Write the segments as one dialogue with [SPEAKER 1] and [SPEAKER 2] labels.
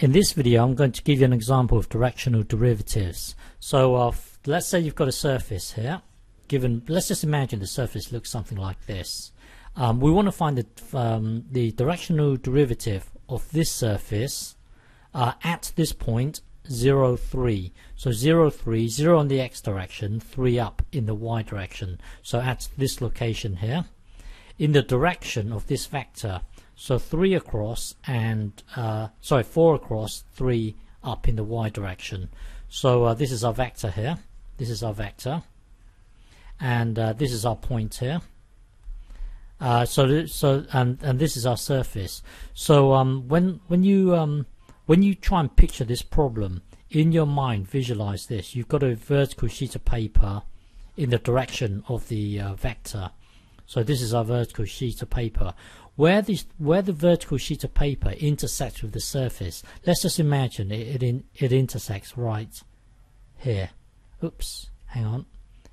[SPEAKER 1] In this video I'm going to give you an example of directional derivatives. So let's say you've got a surface here. Let's just imagine the surface looks something like this. We want to find the directional derivative of this surface at this point 0, 3. So 0, 3, 0 on the x direction, 3 up in the y direction. So at this location here, in the direction of this vector. So 3 across and 4 across, 3 up in the y direction. So this is our vector here. This is our vector, and this is our point here. And this is our surface. So when you try and picture this problem in your mind, visualize this. You've got a vertical sheet of paper in the direction of the vector. So this is our vertical sheet of paper. Where the vertical sheet of paper intersects with the surface, let's just imagine it intersects right here. Oops, hang on.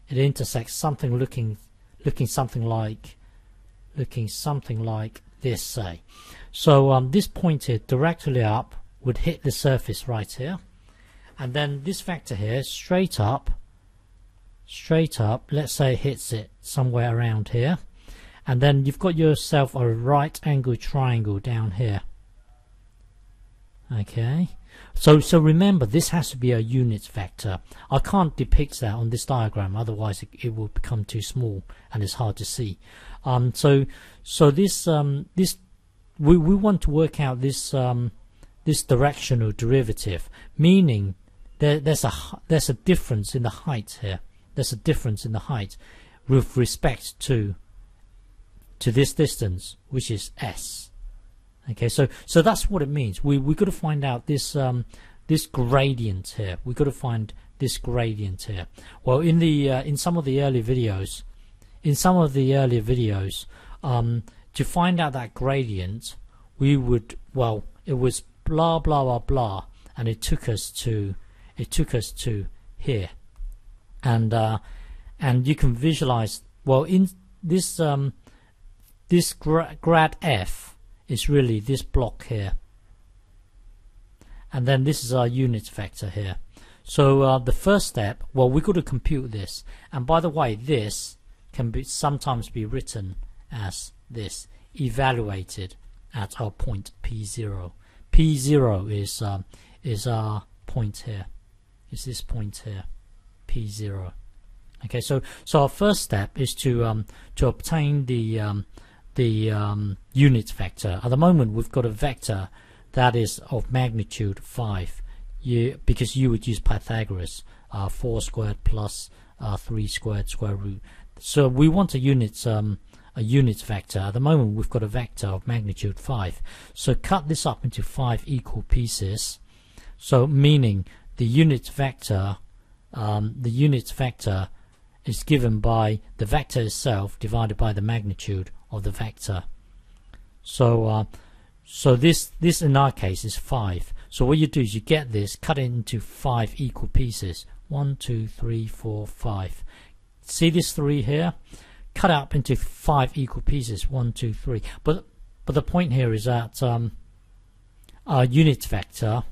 [SPEAKER 1] It intersects something looking something like this, say. So this point here directly up would hit the surface right here, and then this vector here straight up, let's say it hits it somewhere around here. And then you've got yourself a right angle triangle down here. Okay, so remember, this has to be a unit vector. I can't depict that on this diagram, otherwise it will become too small and it's hard to see. So this we want to work out this this directional derivative, meaning there's a difference in the height here. There's a difference in the height with respect to this distance, which is s. Okay, so that's what it means. We got to find out this this gradient here. We got to find this gradient here. Well, in some of the earlier videos, to find out that gradient, we would, well, it was blah blah blah blah, and it took us to here, and you can visualize, well, in this this grad f is really this block here, and then this is our unit vector here. So the first step, well, we've got to compute this, and by the way, this can sometimes be written as this, evaluated at our point P0. P0 is our point here, is this point here, P0. Okay, so our first step is to obtain the unit vector. At the moment we've got a vector that is of magnitude 5, because you would use Pythagoras, 4 squared plus 3 squared square root. So we want a unit vector. At the moment we've got a vector of magnitude 5. So cut this up into 5 equal pieces. So meaning the unit vector is given by the vector itself divided by the magnitude of the vector. So this in our case is 5. So what you do is you get this, cut it into 5 equal pieces. 1, 2, 3, 4, 5. See this 3 here? Cut up into 5 equal pieces. 1, 2, 3. But the point here is that our unit vector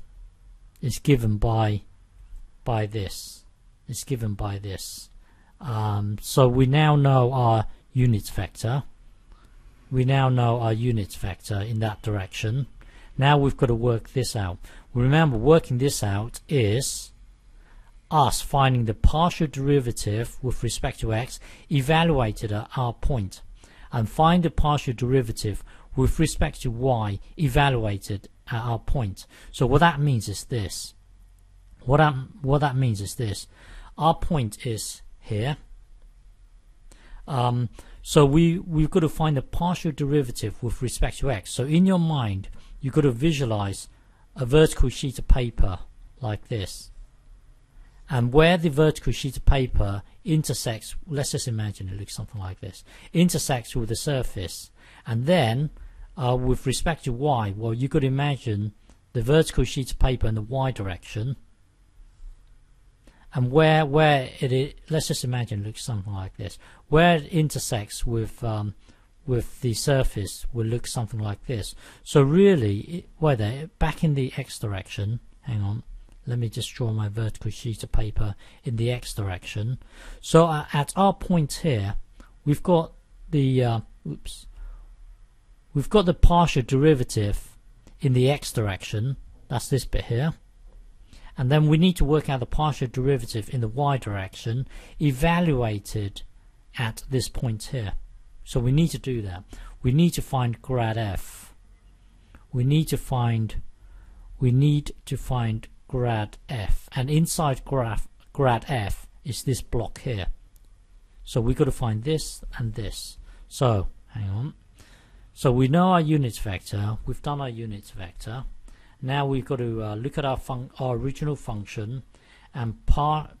[SPEAKER 1] is given by this. It's given by this. So we now know our unit vector. We now know our unit vector in that direction. Now we've got to work this out. Remember, working this out is us finding the partial derivative with respect to x evaluated at our point, and find the partial derivative with respect to y evaluated at our point. So what that means is this. What that means is this. Our point is here. So we've got to find the partial derivative with respect to x. So in your mind, you've got to visualize a vertical sheet of paper like this, and where the vertical sheet of paper intersects, let's just imagine it looks something like this, intersects with the surface, and then with respect to y, well, you've got to imagine the vertical sheet of paper in the y direction, and where it is, let's just imagine it looks something like this, where it intersects with with the surface will look something like this. So really, back in the X direction, hang on, let me just draw my vertical sheet of paper in the X direction. So at our point here, we've got the we've got the partial derivative in the X direction. That's this bit here. And then we need to work out the partial derivative in the Y direction, evaluated at this point here. So we need to do that. We need to find grad f. We need to find grad f, and inside grad f is this block here. So we've got to find this and this. So hang on. So we know our unit vector. We've done our unit vector. Now we've got to look at our original function and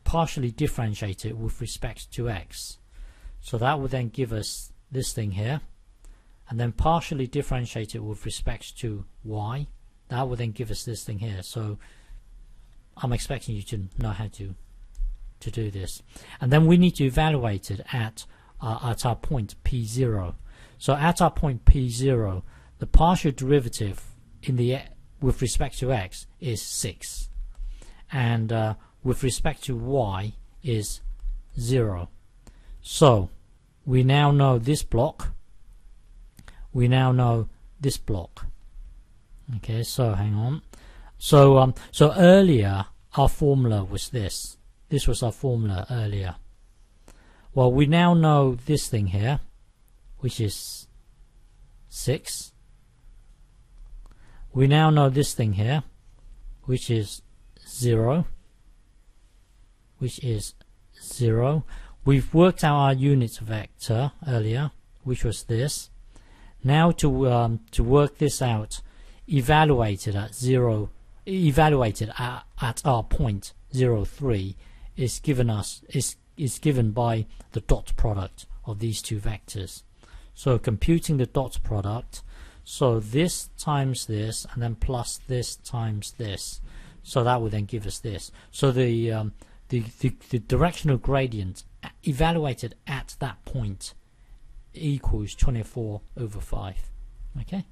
[SPEAKER 1] partially differentiate it with respect to x. So that would then give us this thing here, and then partially differentiate it with respect to y. That would then give us this thing here. So I'm expecting you to know how to do this, and then we need to evaluate it at our point p0. So at our point p0, the partial derivative in the with respect to x is 6, and with respect to y is 0. So we now know this block, we now know this block. Okay, so hang on. So so earlier our formula was this. This was our formula earlier. Well, we now know this thing here, which is 6. We now know this thing here, which is 0. We've worked out our unit vector earlier, which was this. Now to work this out, evaluated at our point 0,3 is given by the dot product of these two vectors. So computing the dot product, so this times this and then plus this times this, so that would then give us this. So the directional gradient evaluated at that point equals 24/5. Okay.